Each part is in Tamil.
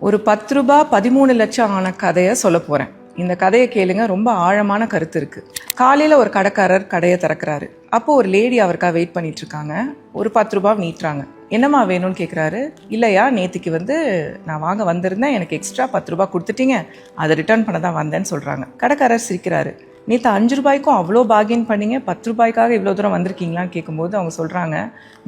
ஒரு 10 ரூபாய் 13 லட்சம் ஆன கதையை சொல்ல போறேன். இந்த கதையை கேளுங்க, ரொம்ப ஆழமான கருத்து இருக்கு. காலையில ஒரு கடைக்காரர் கடையை திறக்கிறாரு. அப்போ ஒரு லேடி அவருக்காக வெயிட் பண்ணிட்டு இருக்காங்க. ஒரு 10 ரூபாய் நீட்டுறாங்க. என்னம்மா வேணும்னு கேட்குறாரு. இல்லையா, நேற்றுக்கு நான் வாங்க வந்திருந்தேன், எனக்கு எக்ஸ்ட்ரா 10 ரூபாய் கொடுத்துட்டீங்க, அதை ரிட்டர்ன் பண்ண தான் வந்தேன்னு சொல்கிறாங்க. கடைக்காரர் சிரிக்கிறாரு. நேற்று 5 ரூபாய்க்கும் அவ்வளோ பார்கெயின் பண்ணீங்க, 10 ரூபாய்க்காக இவ்வளோ தூரம் வந்திருக்கீங்களான்னு கேட்கும்போது அவங்க சொல்கிறாங்க,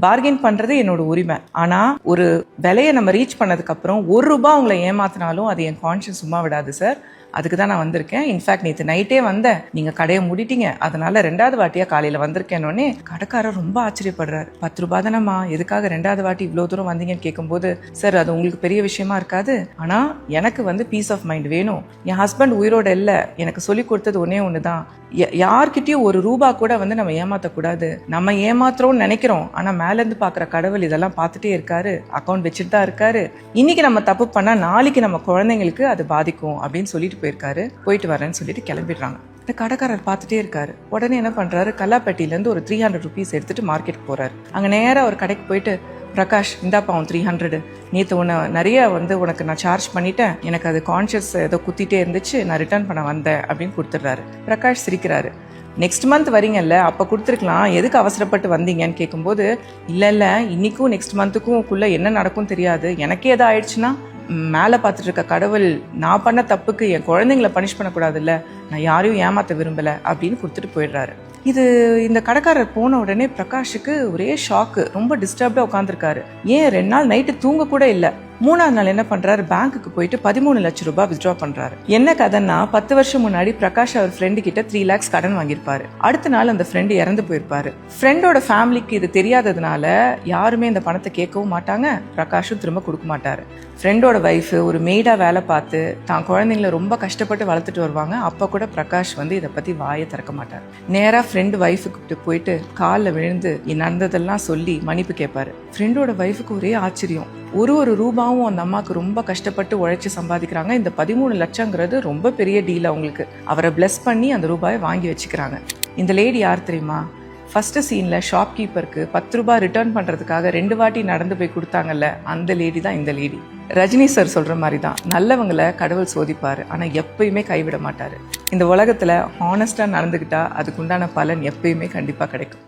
பார்கெயின் பண்ணுறது என்னோட உரிமை, ஆனால் ஒரு விலையை நம்ம ரீச் பண்ணதுக்கப்புறம் 1 ரூபாய் உங்களை ஏமாத்தினாலும் அது என் கான்ஷியஸ் சும்மா விடாது சார், அதுக்கு தான் நான் வந்திருக்கேன். இன்ஃபேக்ட் நேற்று நைட்டே வந்தேன், நீங்கள் கடையை மூடிட்டீங்க, அதனால 2வது வாட்டியாக காலையில் வந்திருக்கேன்னொன்னே கடைக்காரர் ரொம்ப ஆச்சரியப்படுறாரு. 10 ரூபாய் தானம்மா, எதுக்காக 2வது வாட்டி இவ்வளோ தூரம் வந்தீங்கன்னு கேட்கும்போது, சார் அது உங்களுக்கு பெரிய விஷயமா இருக்காது, ஆனால் எனக்கு பீஸ் ஆஃப் மைண்ட் வேணும். என் ஹஸ்பண்ட் உயிரோட இல்லை, எனக்கு சொல்லி கொடுத்தது ஒன்று தான், யார்கிட்டயும் 1 ரூபாய் கூட நம்ம ஏமாற்றக்கூடாது. நம்ம ஏமாத்துறோம்னு நினைக்கிறோம், ஆனால் மேலேருந்து பார்க்குற கடவுள் இதெல்லாம் பார்த்துட்டே இருக்காரு, அக்கௌண்ட் வச்சுட்டு தான் இருக்காரு. இன்னைக்கு நம்ம தப்பு பண்ணால் நாளைக்கு நம்ம குழந்தைங்களுக்கு அது பாதிக்கும் அப்படின்னு சொல்லிட்டு போயிட்டு வரேன்னு சொல்லிட்டு கிளம்பிடுறாங்க. இந்த கடைக்காரர் பார்த்துட்டே இருக்காரு. உடனே என்ன பண்றாரு, கல்லாப்பட்டியிலேருந்து ஒரு 300 ருபீஸ் எடுத்துட்டு மார்க்கெட்டுக்கு போறாரு. அங்கே நேராக ஒரு கடைக்கு போயிட்டு, பிரகாஷ் இந்தாப்பா உன் 300, நேற்று நிறைய உனக்கு நான் சார்ஜ் பண்ணிட்டேன், எனக்கு அது கான்ஷியஸ் ஏதோ குத்திட்டே இருந்துச்சு, நான் ரிட்டர்ன் பண்ண வந்தேன் அப்படின்னு கொடுத்துட்றாரு. பிரகாஷ் சிரிக்கிறாரு. நெக்ஸ்ட் மந்த் வரீங்கல்ல, அப்போ கொடுத்துருக்கலாம், எதுக்கு அவசரப்பட்டு வந்தீங்கன்னு கேட்கும்போது, இல்லை இன்னைக்கும் நெக்ஸ்ட் மந்த்துக்கும் என்ன நடக்கும் தெரியாது, எனக்கே எதாவது ஆயிடுச்சுன்னா மேலே பார்த்துட்டு இருக்க கடவுள் நான் பண்ண தப்புக்கு என் குழந்தைங்களை பனிஷ் பண்ணக்கூடாதுல்ல, நான் யாரையும் ஏமாற்ற விரும்பலை அப்படின்னு கொடுத்துட்டு போயிடுறாரு. இந்த கடைக்காரர் போன உடனே பிரகாஷுக்கு ஒரே ஷாக்கு, ரொம்ப டிஸ்டர்ப்டாக உட்காந்துருக்காரு. ஏன் 2 நாள் நைட்டு தூங்க கூட இல்லை. 3வது நாள் என்ன பண்றாரு, பேங்க்குக்கு போயிட்டு 13 லட்சம் ரூபாய் வித்ட்ரா பண்றாரு. என்ன கதைன்னா, 10 வருஷம் முன்னாடி பிரகாஷ் அவர் ஃப்ரெண்டு கிட்ட 3 lakhs கடன் வாங்கியிருப்பாரு. அடுத்த நாள் அந்த ஃப்ரெண்டு இறந்து போயிருப்பாரு. ஃப்ரெண்டோட ஃபேமிலிக்கு இது தெரியாததுனால யாருமே இந்த பணத்தை கேட்கவும் மாட்டாங்க, பிரகாஷும் திரும்ப கொடுக்க மாட்டாரு. ஃப்ரெண்டோட வைஃப் ஒரு மெய்டா வேலை பார்த்து தான் குழந்தைங்களை ரொம்ப கஷ்டப்பட்டு வளர்த்துட்டு வருவாங்க. அப்ப கூட பிரகாஷ் இதை பத்தி வாயை திறக்க மாட்டார். நேரா ஃப்ரெண்டு வைஃபுக்கு போயிட்டு காலில் விழுந்து நடந்ததெல்லாம் சொல்லி மன்னிப்பு கேட்பாரு. ஃப்ரெண்டோட வைஃபுக்கு ஒரே ஆச்சரியம். ஒரு ரூபாவும் அந்த அம்மாவுக்கு ரொம்ப கஷ்டப்பட்டு உழைச்சி சம்பாதிக்கிறாங்க. இந்த 13 லட்சங்கிறது ரொம்ப பெரிய டீல் அவங்களுக்கு. அவரை பிளஸ் பண்ணி அந்த ரூபாயை வாங்கி வச்சுக்கிறாங்க. இந்த லேடி யார் தெரியுமா? ஃபர்ஸ்ட் சீன்ல ஷாப்கீப்பருக்கு 10 ரூபாய் ரிட்டர்ன் பண்றதுக்காக 2 வாட்டி நடந்து போய் கொடுத்தாங்கல்ல, அந்த லேடி தான் இந்த லேடி. ரஜினி சார் சொல்ற மாதிரி தான், நல்லவங்களை கடவுள் சோதிப்பாரு, ஆனா எப்பயுமே கைவிட மாட்டாரு. இந்த உலகத்துல ஹானஸ்டா நடந்துகிட்டா அதுக்குண்டான பலன் எப்பயுமே கண்டிப்பா கிடைக்கும்.